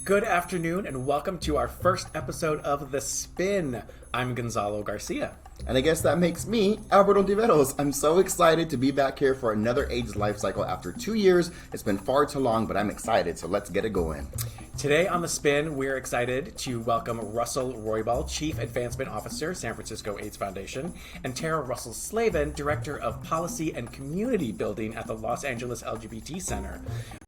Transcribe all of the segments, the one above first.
Good afternoon and welcome to our first episode of The Spin. I'm Gonzalo Garcia. And I guess that makes me Alberto Ontiveros. I'm so excited to be back here for another AIDS life cycle after 2 years. It's been far too long, but I'm excited, so let's get it going. Today on The Spin, we're excited to welcome Russell Roybal, Chief Advancement Officer, San Francisco AIDS Foundation, and Terra Russell-Slavin, Director of Policy and Community Building at the Los Angeles LGBT Center,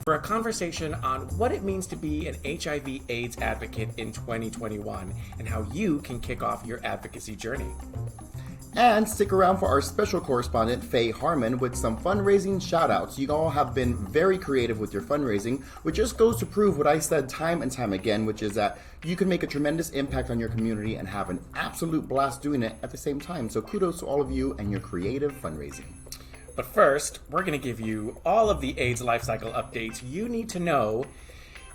for a conversation on what it means to be an HIV AIDS advocate in 2021 and how you can kick off your advocacy journey. And stick around for our special correspondent, Faye Harmon, with some fundraising shout-outs. You all have been very creative with your fundraising, which just goes to prove what I said time and time again, which is that you can make a tremendous impact on your community and have an absolute blast doing it at the same time. So kudos to all of you and your creative fundraising. But first, we're going to give you all of the AIDS life cycle updates you need to know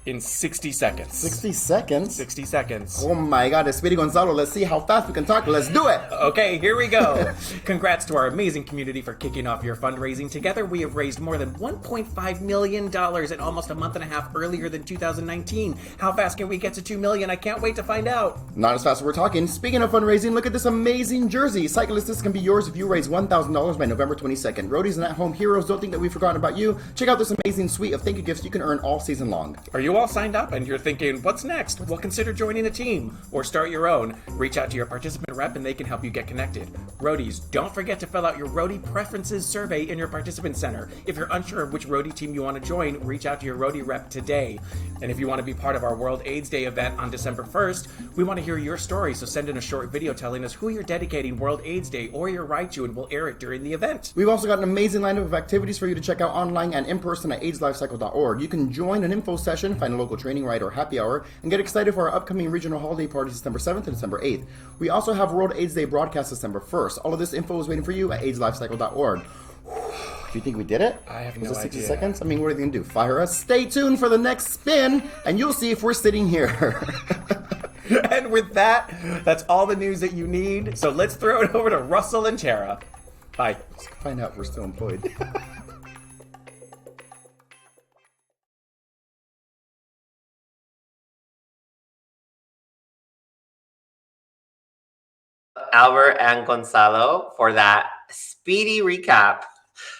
in 60 seconds. 60 seconds? 60 seconds. Oh my God, it's Speedy Gonzalo. Let's see how fast we can talk. Let's do it. Okay, here we go. Congrats to our amazing community for kicking off your fundraising. Together, we have raised more than $1.5 million in almost a month and a half earlier than 2019. How fast can we get to 2 million? I can't wait to find out. Not as fast as we're talking. Speaking of fundraising, look at this amazing jersey. Cyclists, this can be yours if you raise $1,000 by November 22nd. Roadies and at-home heroes, don't think that we've forgotten about you. Check out this amazing suite of thank you gifts you can earn all season long. Are you all signed up and you're thinking, what's next? Well, consider joining a team or start your own. Reach out to your participant rep and they can help you get connected. Roadies, don't forget to fill out your roadie preferences survey in your participant center. If you're unsure of which roadie team you want to join, reach out to your roadie rep today. And if you want to be part of our World AIDS Day event on December 1st, we want to hear your story, so send in a short video telling us who you're dedicating World AIDS Day or your ride to, and we'll air it during the event. We've also got an amazing lineup of activities for you to check out online and in person at AIDSLifeCycle.org. You can join an info session, find a local training ride or happy hour, and get excited for our upcoming regional holiday parties December 7th and December 8th. We also have World AIDS Day broadcast December 1st. All of this info is waiting for you at AIDSLifeCycle.org. Do you think we did it? I have no idea. 60 idea. seconds? I mean, what are they going to do? Fire us? Stay tuned for the next spin, and you'll see if we're sitting here. And with that, that's all the news that you need. So let's throw it over to Russell and Terra. Bye. Let's find out if we're still employed. Albert and Gonzalo for that speedy recap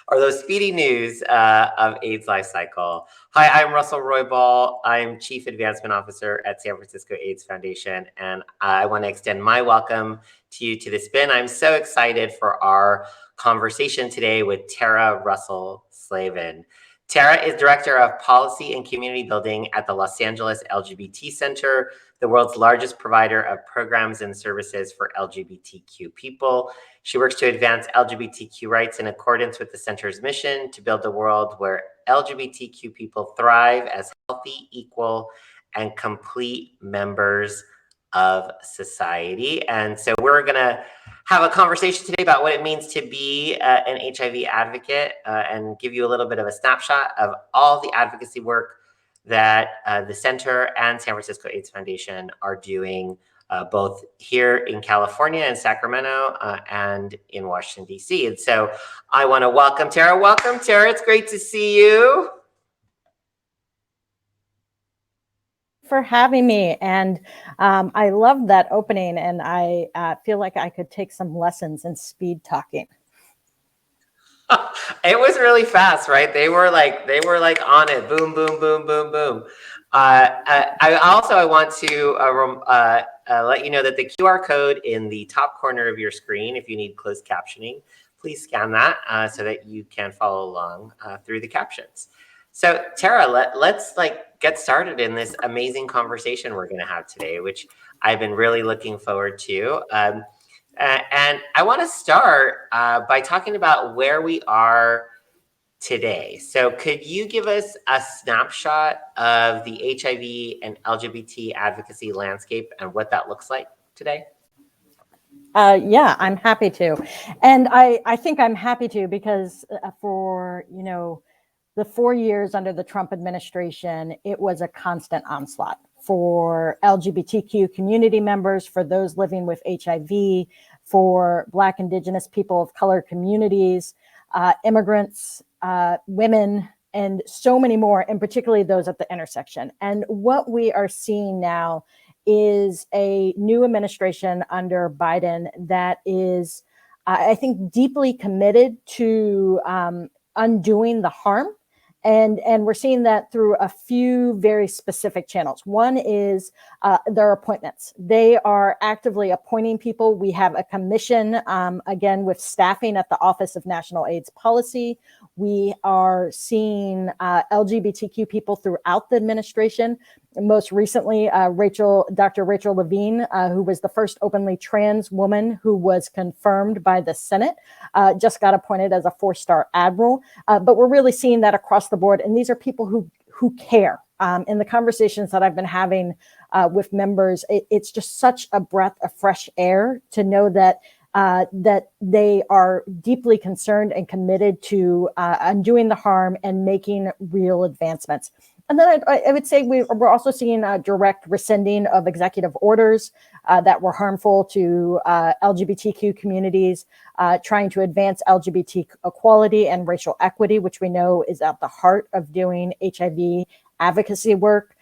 or those speedy news of AIDS life cycle. Hi, I'm Russell Roybal. I'm Chief Advancement Officer at San Francisco AIDS Foundation, and I want to extend my welcome to you to the Spin. I'm so excited for our conversation today with Terra Russell-Slavin. Terra is Director of Policy and Community Building at the Los Angeles LGBT Center, the world's largest provider of programs and services for LGBTQ people. She works to advance LGBTQ rights in accordance with the center's mission to build a world where LGBTQ people thrive as healthy, equal, and complete members of society. And so we're going to have a conversation today about what it means to be an HIV advocate and give you a little bit of a snapshot of all the advocacy work that the Center and San Francisco AIDS Foundation are doing both here in California in Sacramento and in Washington, D.C. And so I want to welcome Terra. Welcome, Terra. It's great to see you. For having me, and I love that opening, and I feel like I could take some lessons in speed talking. It was really fast, right? They were like on it. Boom, boom, boom, boom, boom. I want to let you know that the QR code in the top corner of your screen, if you need closed captioning, please scan that so that you can follow along through the captions. So Terra, let's get started in this amazing conversation we're going to have today, which I've been really looking forward to. And I want to start by talking about where we are today. So could you give us a snapshot of the HIV and LGBT advocacy landscape and what that looks like today? Yeah, I'm happy to. And I think I'm happy to because for, the 4 years under the Trump administration, it was a constant onslaught for LGBTQ community members, for those living with HIV, for Black, Indigenous, people of color communities, immigrants, women, and so many more, and particularly those at the intersection. And what we are seeing now is a new administration under Biden that is, I think, deeply committed to undoing the harm. And we're seeing that through a few very specific channels. One is their appointments. They are actively appointing people. We have a commission, again, with staffing at the Office of National AIDS Policy. We are seeing LGBTQ people throughout the administration. Most recently, Dr. Rachel Levine, who was the first openly trans woman who was confirmed by the Senate, just got appointed as a 4-star admiral. But we're really seeing that across the board. And these are people who care. In the conversations that I've been having with members, it's just such a breath of fresh air to know that they are deeply concerned and committed to undoing the harm and making real advancements. And then I would say we're also seeing a direct rescinding of executive orders that were harmful to LGBTQ communities, trying to advance LGBT equality and racial equity, which we know is at the heart of doing HIV advocacy work.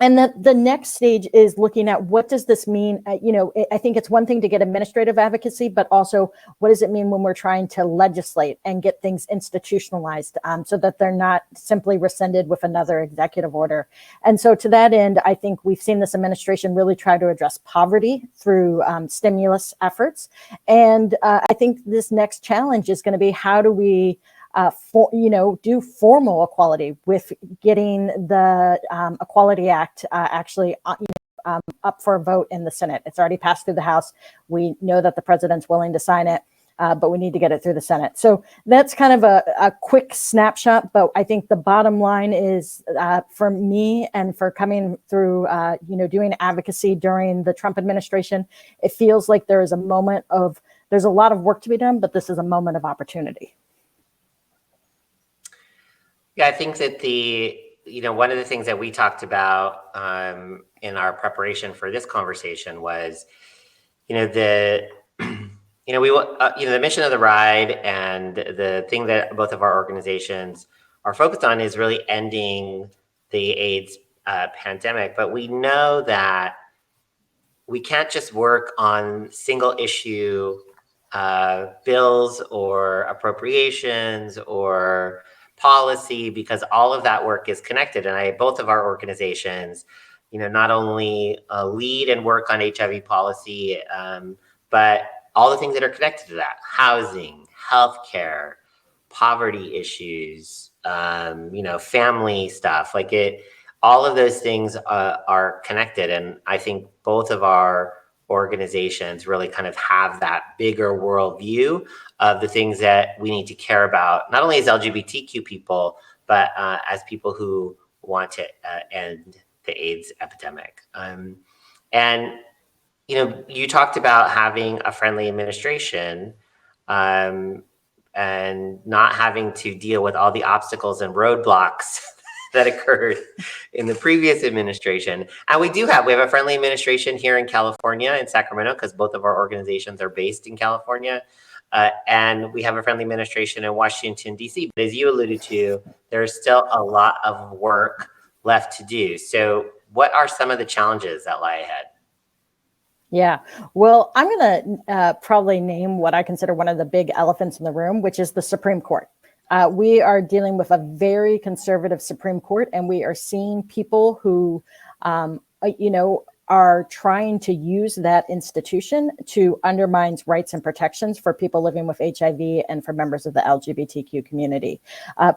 And the next stage is looking at what does this mean? I think it's one thing to get administrative advocacy, but also what does it mean when we're trying to legislate and get things institutionalized so that they're not simply rescinded with another executive order. And so to that end, I think we've seen this administration really try to address poverty through stimulus efforts. And I think this next challenge is going to be how do we do formal equality with getting the Equality Act actually up for a vote in the Senate. It's already passed through the House. We know that the president's willing to sign it, but we need to get it through the Senate. So that's kind of a quick snapshot. But I think the bottom line is for me and for coming through, doing advocacy during the Trump administration, it feels like there's a lot of work to be done, but this is a moment of opportunity. Yeah, I think that one of the things that we talked about in our preparation for this conversation was, the mission of the ride, and the thing that both of our organizations are focused on is really ending the AIDS pandemic. But we know that we can't just work on single issue bills or appropriations or policy, because all of that work is connected. And both of our organizations, not only lead and work on HIV policy, but all the things that are connected to that: housing, healthcare, poverty issues, family stuff. All of those things are connected. And I think both of our organizations really kind of have that bigger worldview of the things that we need to care about, not only as LGBTQ people, but as people who want to end the AIDS epidemic. You talked about having a friendly administration and not having to deal with all the obstacles and roadblocks that occurred in the previous administration. And we have a friendly administration here in California, in Sacramento, because both of our organizations are based in California. And we have a friendly administration in Washington, D.C. But as you alluded to, there's still a lot of work left to do. So what are some of the challenges that lie ahead? Yeah, well, I'm going to probably name what I consider one of the big elephants in the room, which is the Supreme Court. We are dealing with a very conservative Supreme Court, and we are seeing people who, are trying to use that institution to undermine rights and protections for people living with HIV and for members of the LGBTQ community.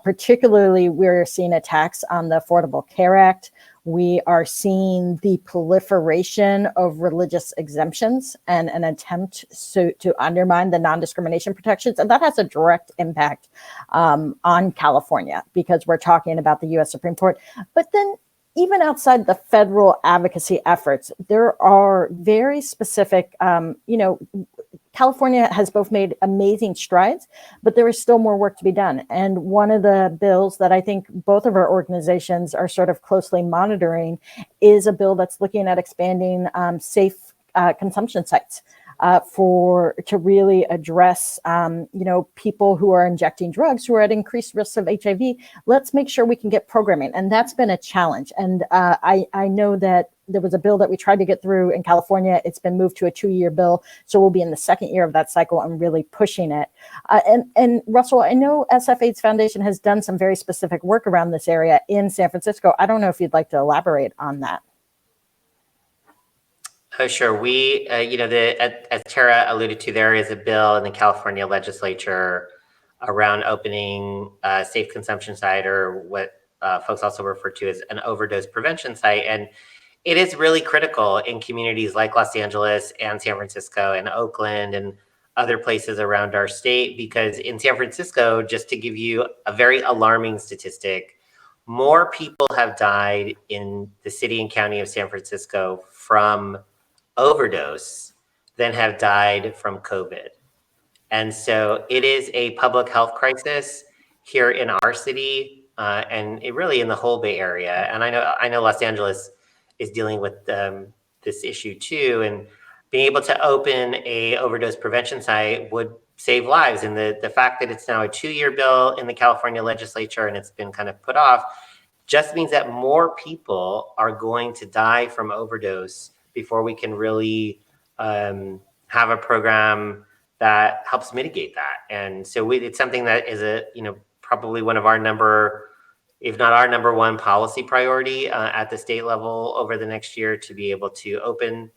Particularly, we're seeing attacks on the Affordable Care Act. We are seeing the proliferation of religious exemptions and an attempt to undermine the non-discrimination protections. And that has a direct impact on California, because we're talking about the U.S. Supreme Court. But then even outside the federal advocacy efforts, there are very specific, California has both made amazing strides, but there is still more work to be done. And one of the bills that I think both of our organizations are sort of closely monitoring is a bill that's looking at expanding safe consumption sites. to really address, people who are injecting drugs who are at increased risks of HIV. Let's make sure we can get programming, and that's been a challenge. And I know that there was a bill that we tried to get through in California. It's been moved to a 2-year bill, so we'll be in the second year of that cycle and really pushing it. And Russell, I know SF AIDS Foundation has done some very specific work around this area in San Francisco. I don't know if you'd like to elaborate on that. Oh, sure. We, as Tara alluded to, there is a bill in the California legislature around opening a safe consumption site, or what folks also refer to as an overdose prevention site. And it is really critical in communities like Los Angeles and San Francisco and Oakland and other places around our state, because in San Francisco, just to give you a very alarming statistic, more people have died in the city and county of San Francisco from overdose than have died from COVID. And so it is a public health crisis here in our city, and it really in the whole Bay Area. And I know Los Angeles is dealing with this issue too. And being able to open a overdose prevention site would save lives. And the fact that it's now a 2-year bill in the California legislature and it's been kind of put off just means that more people are going to die from overdose before we can really have a program that helps mitigate that. And so it's something that is probably one of our if not our number one policy priority at the state level over the next year, to be able to open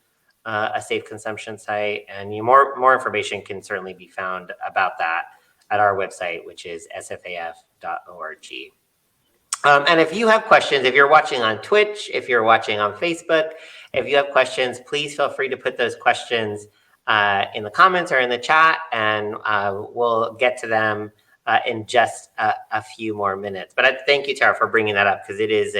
a safe consumption site. And more information can certainly be found about that at our website, which is sfaf.org. And if you have questions, if you're watching on Twitch, if you're watching on Facebook, if you have questions, please feel free to put those questions in the comments or in the chat, and we'll get to them in just a few more minutes. But I thank you, Tara, for bringing that up, because it is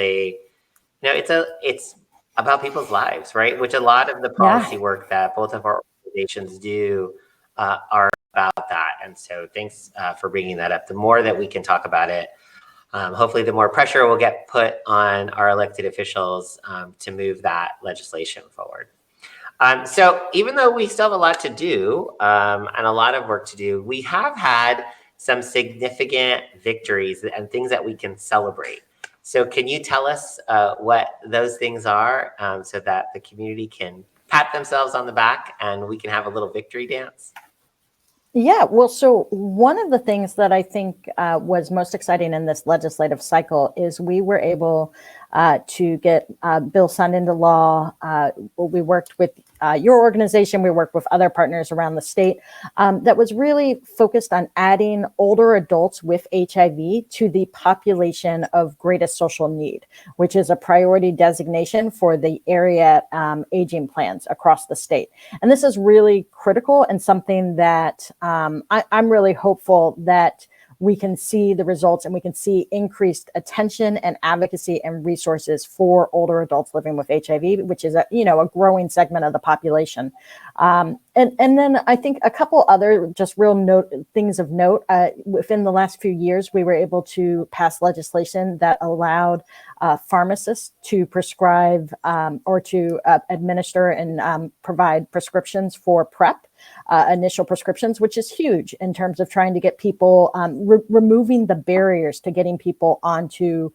it's about people's lives, right? Which a lot of the policy work that both of our organizations do are about that. And so thanks for bringing that up. The more that we can talk about it, hopefully the more pressure will get put on our elected officials to move that legislation forward. So even though we still have a lot to do and a lot of work to do, we have had some significant victories and things that we can celebrate. So can you tell us what those things are, so that the community can pat themselves on the back and we can have a little victory dance? Yeah, well, so one of the things that I think was most exciting in this legislative cycle is we were able to get bill signed into law. We worked with your organization. We worked with other partners around the state that was really focused on adding older adults with HIV to the population of greatest social need, which is a priority designation for the area aging plans across the state. And this is really critical and something that I'm really hopeful that we can see the results and we can see increased attention and advocacy and resources for older adults living with HIV, which is a growing segment of the population. And then I think a couple other just real things of note. Within the last few years, we were able to pass legislation that allowed pharmacists to prescribe or to administer and provide prescriptions for PrEP. Initial prescriptions, which is huge in terms of trying to get people, removing the barriers to getting people onto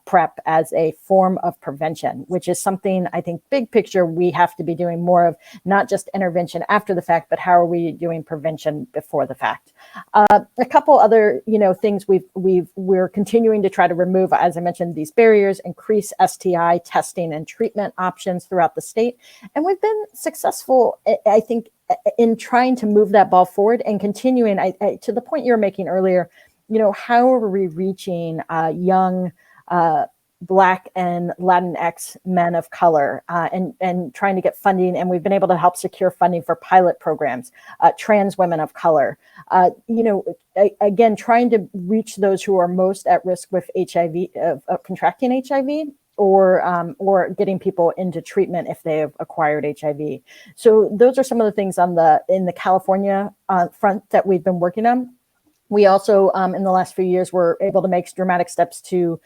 PrEP as a form of prevention, which is something I think big picture we have to be doing more of, not just intervention after the fact, but how are we doing prevention before the fact? A couple other things we're continuing to try to remove, as I mentioned, these barriers, increase STI testing and treatment options throughout the state, and we've been successful, I think, in trying to move that ball forward and continuing to the point you were making earlier, how are we reaching young Black and Latinx men of color and trying to get funding. And we've been able to help secure funding for pilot programs, trans women of color, again, trying to reach those who are most at risk with HIV, of contracting HIV. Or getting people into treatment if they have acquired HIV. So those are some of the things in the California front that we've been working on. We also, in the last few years, were able to make dramatic steps to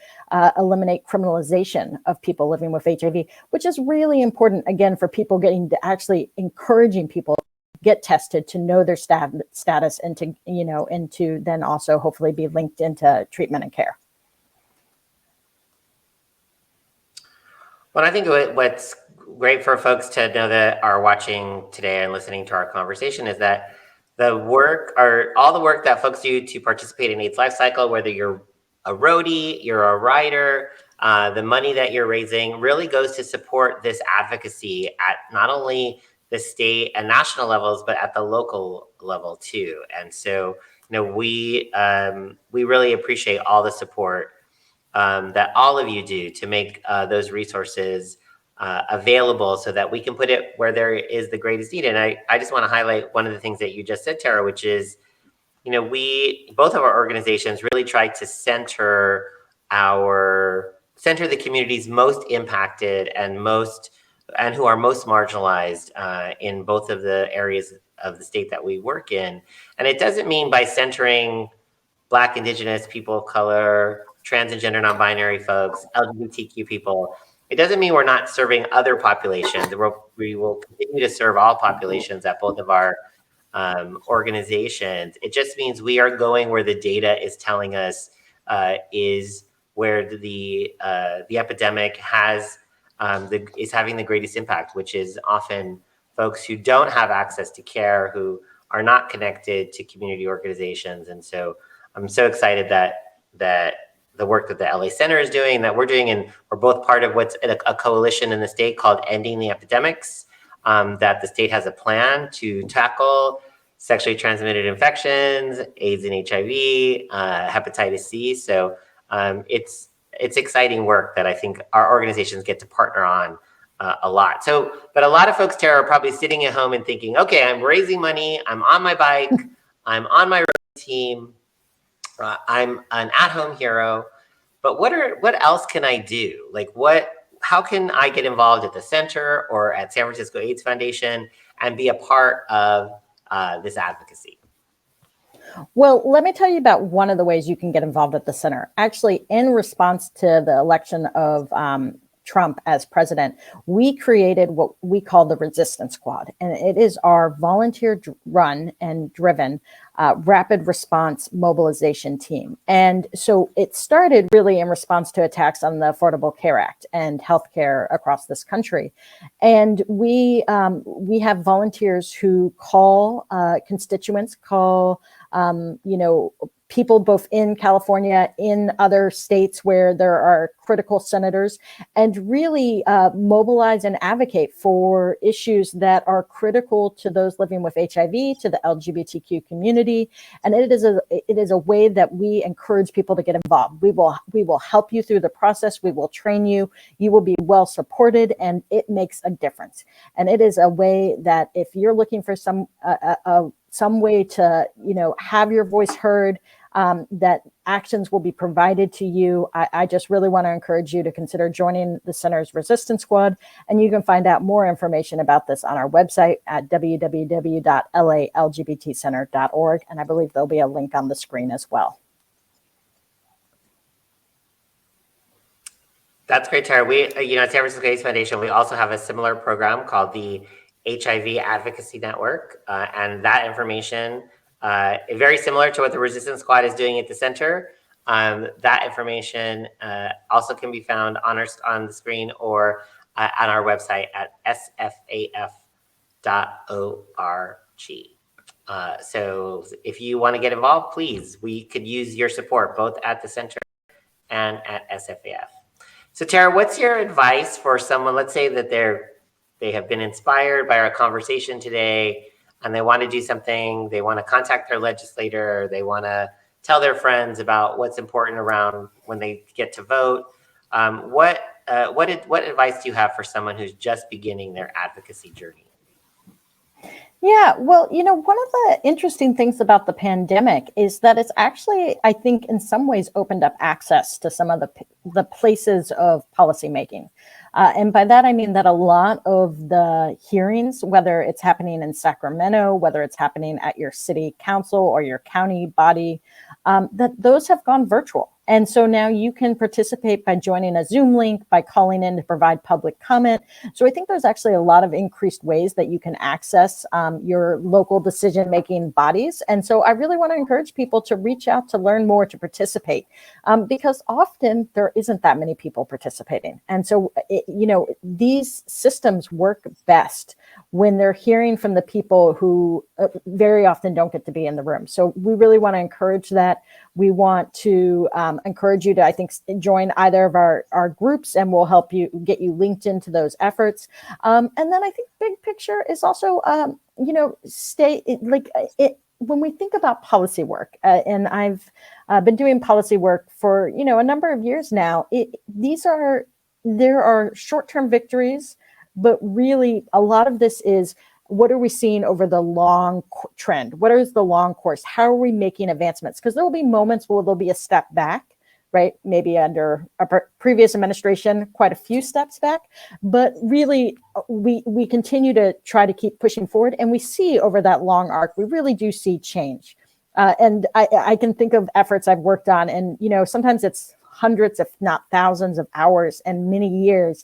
eliminate criminalization of people living with HIV, which is really important, again, for people getting to actually encouraging people get tested, to know their status, and to, and to then also hopefully be linked into treatment and care. Well, I think what's great for folks to know that are watching today and listening to our conversation is that all the work that folks do to participate in AIDS LifeCycle, whether you're a roadie, you're a rider, the money that you're raising really goes to support this advocacy at not only the state and national levels, but at the local level too. And so, we really appreciate all the support that all of you do to make those resources available so that we can put it where there is the greatest need. And I just want to highlight one of the things that you just said, Terra, which is, both of our organizations really try to center the communities most impacted and who are most marginalized in both of the areas of the state that we work in. And it doesn't mean by centering Black, Indigenous, people of color, trans and gender non-binary folks, LGBTQ people, it doesn't mean we're not serving other populations. We will continue to serve all populations at both of our organizations. It just means we are going where the data is telling us is where the epidemic is having the greatest impact, which is often folks who don't have access to care, who are not connected to community organizations. And so I'm so excited that the work that the LA Center is doing, that we're doing, and we're both part of what's a coalition in the state called Ending the Epidemics, that the state has a plan to tackle sexually transmitted infections, AIDS and HIV, hepatitis C. So it's exciting work that I think our organizations get to partner on a lot. So, but a lot of folks, Terra, are probably sitting at home and thinking, okay, I'm raising money, I'm on my bike, I'm on my team, I'm an at-home hero, but what else can I do? Like how can I get involved at the center or at San Francisco AIDS Foundation and be a part of this advocacy? Well, let me tell you about one of the ways you can get involved at the center. Actually, in response to the election of Trump as president, we created what we call the Resistance Squad. And it is our volunteer run and driven rapid response mobilization team. And so it started really in response to attacks on the Affordable Care Act and healthcare across this country. And we have volunteers who call constituents, people both in California, in other states where there are critical senators, and really mobilize and advocate for issues that are critical to those living with HIV, to the LGBTQ community. And it is a way that we encourage people to get involved. We will help you through the process. We will train you. You will be well supported, and it makes a difference. And it is a way that if you're looking for some way to, have your voice heard, that actions will be provided to you. I just really want to encourage you to consider joining the Center's Resistance Squad. And you can find out more information about this on our website at www.lalgbtcenter.org. And I believe there'll be a link on the screen as well. That's great, Tara. We, at San Francisco AIDS Foundation, we also have a similar program called the HIV Advocacy Network. And that information is very similar to what the Resistance Squad is doing at the center. That information also can be found on the screen or on our website at sfaf.org. So if you want to get involved, please, we could use your support both at the center and at SFAF. So Tara, what's your advice for someone, let's say that they have been inspired by our conversation today and they want to do something, they want to contact their legislator, they want to tell their friends about what's important around when they get to vote. What advice do you have for someone who's just beginning their advocacy journey? Yeah, well, one of the interesting things about the pandemic is that it's actually, I think, in some ways opened up access to some of the places of policymaking. And by that, I mean that a lot of the hearings, whether it's happening in Sacramento, whether it's happening at your city council or your county body, that those have gone virtual. And so now you can participate by joining a Zoom link, by calling in to provide public comment. So I think there's actually a lot of increased ways that you can access your local decision-making bodies. And so I really want to encourage people to reach out to learn more, to participate, because often there isn't that many people participating. And so, these systems work best when they're hearing from the people who very often don't get to be in the room. So we really want to encourage that. We want to encourage you to, I think, join either of our groups, and we'll help you get you linked into those efforts. And then I think big picture is also, when we think about policy work, and I've been doing policy work for, a number of years now, there are short-term victories, but really a lot of this is, what are we seeing over the long trend? What is the long course? How are we making advancements? Because there will be moments where there'll be a step back, right? Maybe under a previous administration, quite a few steps back, but really we continue to try to keep pushing forward, and we see over that long arc, we really do see change. And I can think of efforts I've worked on, and sometimes it's hundreds, if not thousands of hours and many years.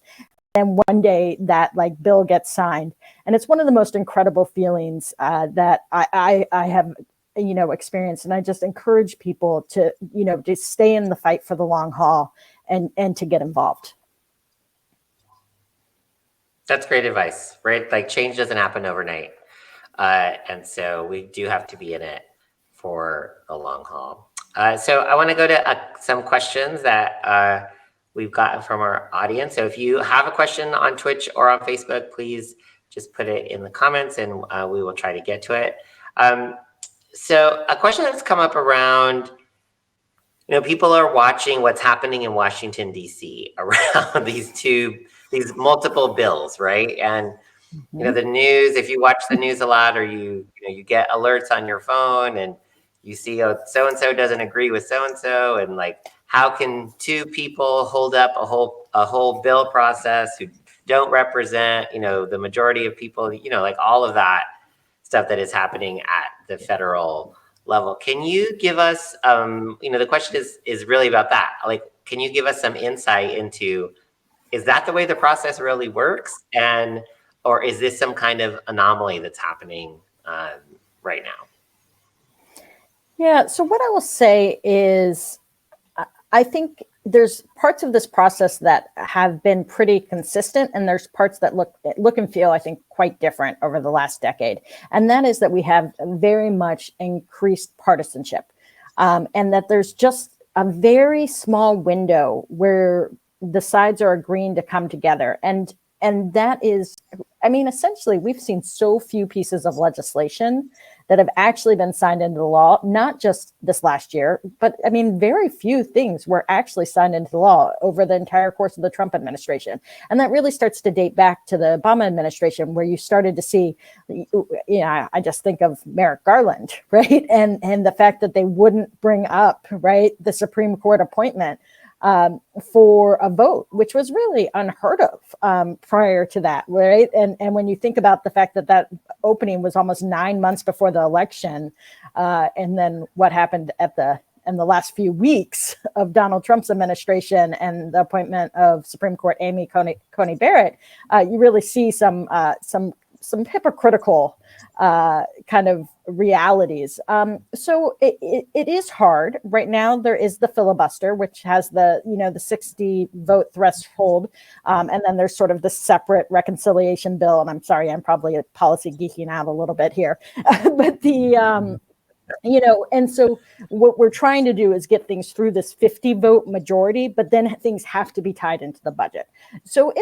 And one day that bill gets signed, and it's one of the most incredible feelings that I have, experienced. And I just encourage people to, to stay in the fight for the long haul and to get involved. That's great advice, right? Like, change doesn't happen overnight. And so we do have to be in it for the long haul. So I want to go to some questions that we've gotten from our audience. So if you have a question on Twitch or on Facebook, please just put it in the comments, and we will try to get to it. So a question that's come up around, people are watching what's happening in Washington, D.C. around these multiple bills, right? And the news, if you watch the news a lot, or you get alerts on your phone, and you see, so-and-so doesn't agree with so-and-so, and how can two people hold up a whole bill process who don't represent, the majority of people, all of that stuff that is happening at the federal level. Can you give us, the question is really about that. Can you give us some insight into, is that the way the process really works? Or is this some kind of anomaly that's happening right now? Yeah, so what I will say is, I think there's parts of this process that have been pretty consistent, and there's parts that look and feel, I think, quite different over the last decade. And that is that we have very much increased partisanship, and that there's just a very small window where the sides are agreeing to come together. And that is, essentially, we've seen so few pieces of legislation that have actually been signed into law, not just this last year, but very few things were actually signed into law over the entire course of the Trump administration. And that really starts to date back to the Obama administration, where you started to see, I just think of Merrick Garland, right? And the fact that they wouldn't bring up, right, the Supreme Court appointment for a vote, which was really unheard of prior to that, right? And when you think about the fact that opening was almost 9 months before the election, and then what happened in the last few weeks of Donald Trump's administration and the appointment of Supreme Court Amy Coney Barrett, you really see some hypocritical kind of realities. So it is hard right now. There is the filibuster, which has the 60 vote threshold, and then there's sort of the separate reconciliation bill. And I'm sorry, I'm probably policy geeking out a little bit here, but and so what we're trying to do is get things through this 50 vote majority, but then things have to be tied into the budget. So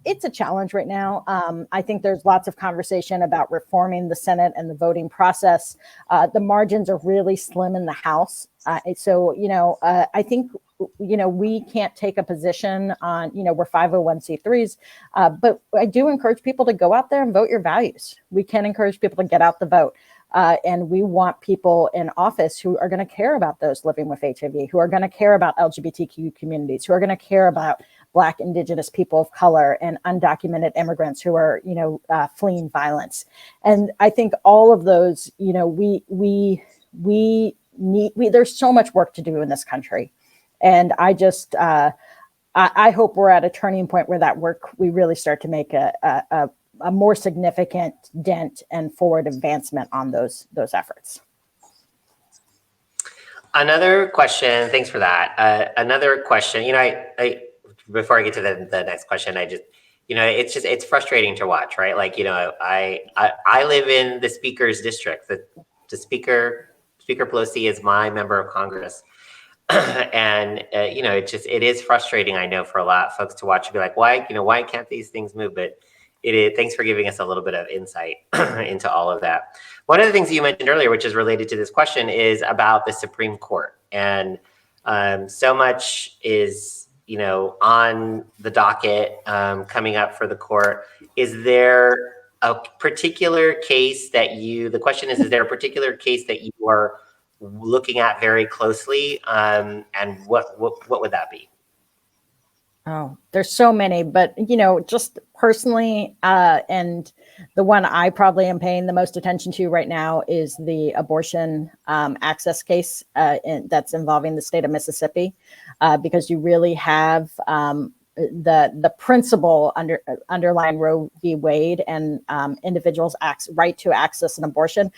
it's a challenge right now. I think there's lots of conversation about reforming the Senate and the voting process. The margins are really slim in the House. So I think, we can't take a position on, we're 501c3s, but I do encourage people to go out there and vote your values. We can encourage people to get out the vote. And we want people in office who are going to care about those living with HIV, who are going to care about LGBTQ communities, who are going to care about Black, Indigenous people of color, and undocumented immigrants who are, fleeing violence. And I think all of those, we need. There's so much work to do in this country, And I hope we're at a turning point where that work, we really start to make a more significant dent and forward advancement on those efforts. Another question, thanks for that. Another question, I before I get to the next question, it's frustrating to watch, right? Like, I live in the speaker's district. The Speaker Pelosi is my member of Congress. And, it is frustrating, I know, for a lot of folks to watch and be like, why can't these things move? But thanks for giving us a little bit of insight into all of that. One of the things you mentioned earlier, which is related to this question, is about the Supreme Court. And so much is, on the docket coming up for the court. Is there a particular case that the question is there a particular case that you are looking at very closely? And what would that be? Oh, there's so many, but just personally, and the one I probably am paying the most attention to right now is the abortion access case that's involving the state of Mississippi, because you really have the principle underlying Roe v. Wade and individuals' right to access an abortion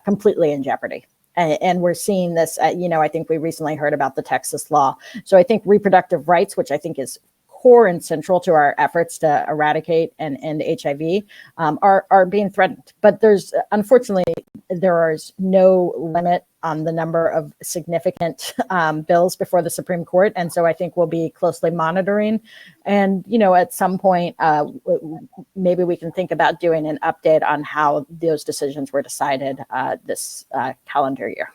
completely in jeopardy. And we're seeing this, I think we recently heard about the Texas law. So I think reproductive rights, which I think is core and central to our efforts to eradicate and end HIV, are being threatened. But unfortunately, there is no limit on the number of significant bills before the Supreme Court. And so I think we'll be closely monitoring. And, at some point, maybe we can think about doing an update on how those decisions were decided this calendar year.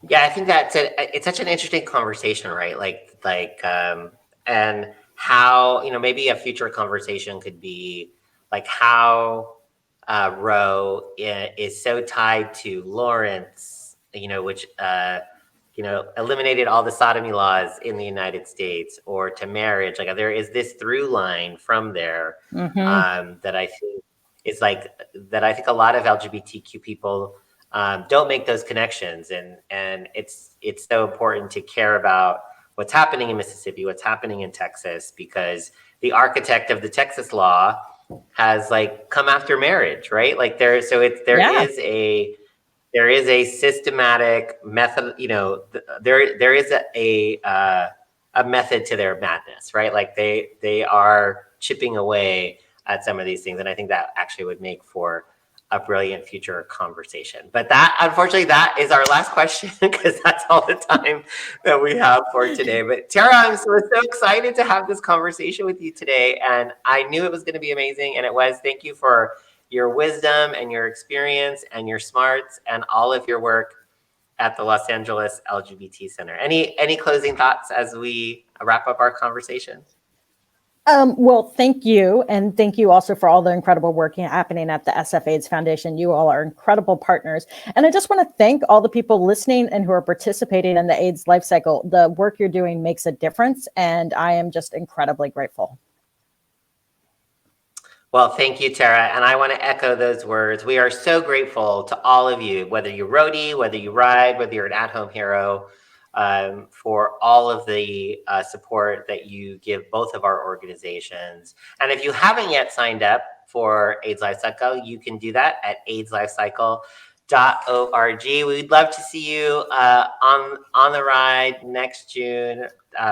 Yeah, I think it's such an interesting conversation, right? And how, maybe a future conversation could be like how Roe is so tied to Lawrence, which, eliminated all the sodomy laws in the United States, or to marriage. Like, there is this through line from there that I think is that I think a lot of LGBTQ people don't make those connections, and it's so important to care about what's happening in Mississippi, what's happening in Texas, because the architect of the Texas law has come after marriage, right? There is a systematic method, there is a method to their madness, right? They are chipping away at some of these things, and I think that actually would make for a brilliant future conversation. But unfortunately, that is our last question, because that's all the time that we have for today. But Terra, I'm so excited to have this conversation with you today. And I knew it was going to be amazing, and it was. Thank you for your wisdom and your experience and your smarts and all of your work at the Los Angeles LGBT Center. Any closing thoughts as we wrap up our conversation? Well, thank you. And thank you also for all the incredible work happening at the SF AIDS Foundation. You all are incredible partners. And I just want to thank all the people listening and who are participating in the AIDS life cycle. The work you're doing makes a difference, and I am just incredibly grateful. Well, thank you, Terra. And I want to echo those words. We are so grateful to all of you, whether you roadie, whether you ride, whether you're an at-home hero, for all of the support that you give both of our organizations. And if you haven't yet signed up for AIDS LifeCycle, you can do that at AIDSLifeCycle.org. We'd love to see you on the ride next June,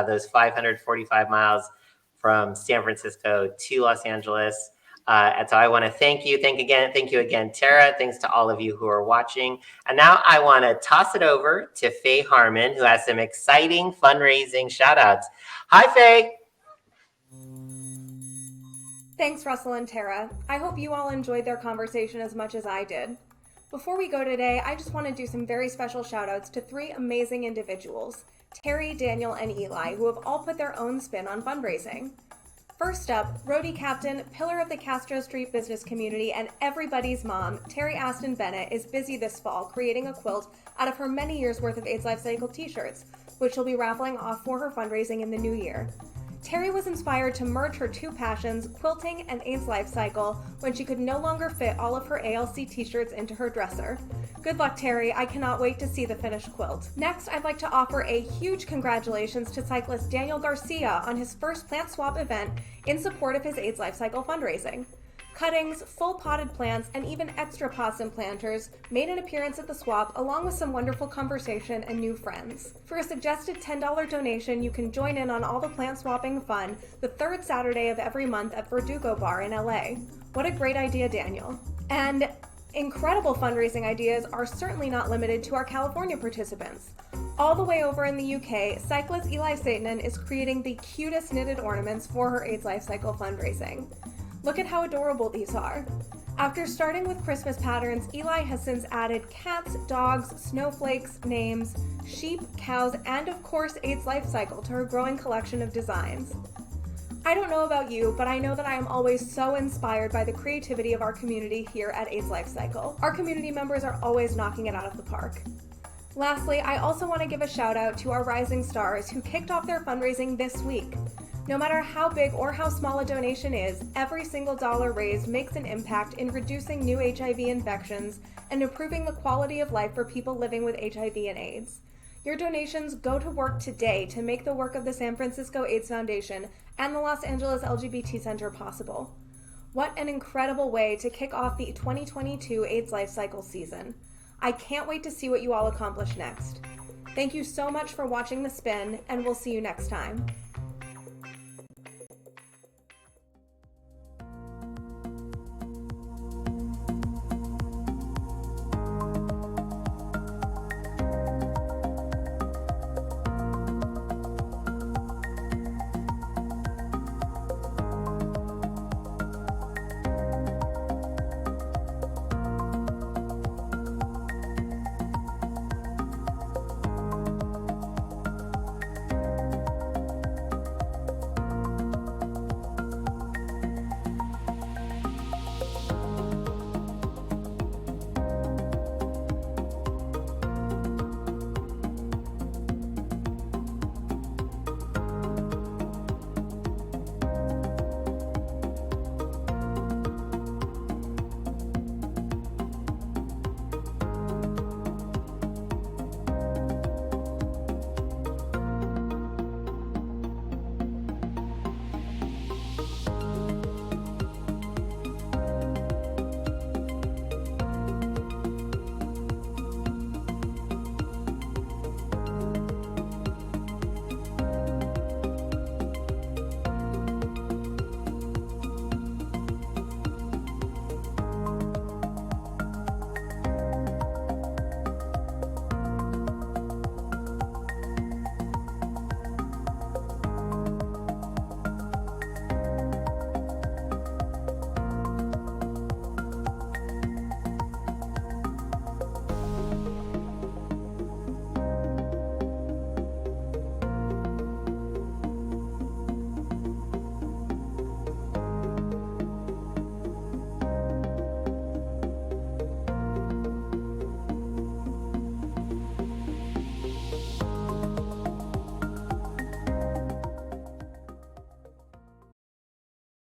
those 545 miles from San Francisco to Los Angeles. And so I want to thank you again, Terra. Thanks to all of you who are watching. And now I want to toss it over to Faye Harmon, who has some exciting fundraising shout outs. Hi, Faye. Thanks, Russell and Terra. I hope you all enjoyed their conversation as much as I did. Before we go today, I just want to do some very special shout outs to three amazing individuals, Terry, Daniel, and Eli, who have all put their own spin on fundraising. First up, Roadie Captain, pillar of the Castro Street business community, and everybody's mom, Terry Aston Bennett, is busy this fall creating a quilt out of her many years worth of AIDS LifeCycle t-shirts, which she'll be raffling off for her fundraising in the new year. Terry was inspired to merge her two passions, quilting and AIDS LifeCycle, when she could no longer fit all of her ALC t-shirts into her dresser. Good luck, Terry. I cannot wait to see the finished quilt. Next, I'd like to offer a huge congratulations to cyclist Daniel Garcia on his first plant swap event in support of his AIDS LifeCycle fundraising. Cuttings, full potted plants, and even extra pots and planters made an appearance at the swap, along with some wonderful conversation and new friends. For a suggested $10 donation, you can join in on all the plant swapping fun the third Saturday of every month at Verdugo Bar in LA. What a great idea, Daniel. And incredible fundraising ideas are certainly not limited to our California participants. All the way over in the UK, cyclist Eli Satanen is creating the cutest knitted ornaments for her AIDS LifeCycle fundraising. Look at how adorable these are. After starting with Christmas patterns, Eli has since added cats, dogs, snowflakes, names, sheep, cows, and of course AIDS LifeCycle to her growing collection of designs. I don't know about you, but I know that I am always so inspired by the creativity of our community here at AIDS LifeCycle. Our community members are always knocking it out of the park. Lastly, I also want to give a shout out to our rising stars who kicked off their fundraising this week. No matter how big or how small a donation is, every single dollar raised makes an impact in reducing new HIV infections and improving the quality of life for people living with HIV and AIDS. Your donations go to work today to make the work of the San Francisco AIDS Foundation and the Los Angeles LGBT Center possible. What an incredible way to kick off the 2022 AIDS LifeCycle season. I can't wait to see what you all accomplish next. Thank you so much for watching The Spin, and we'll see you next time.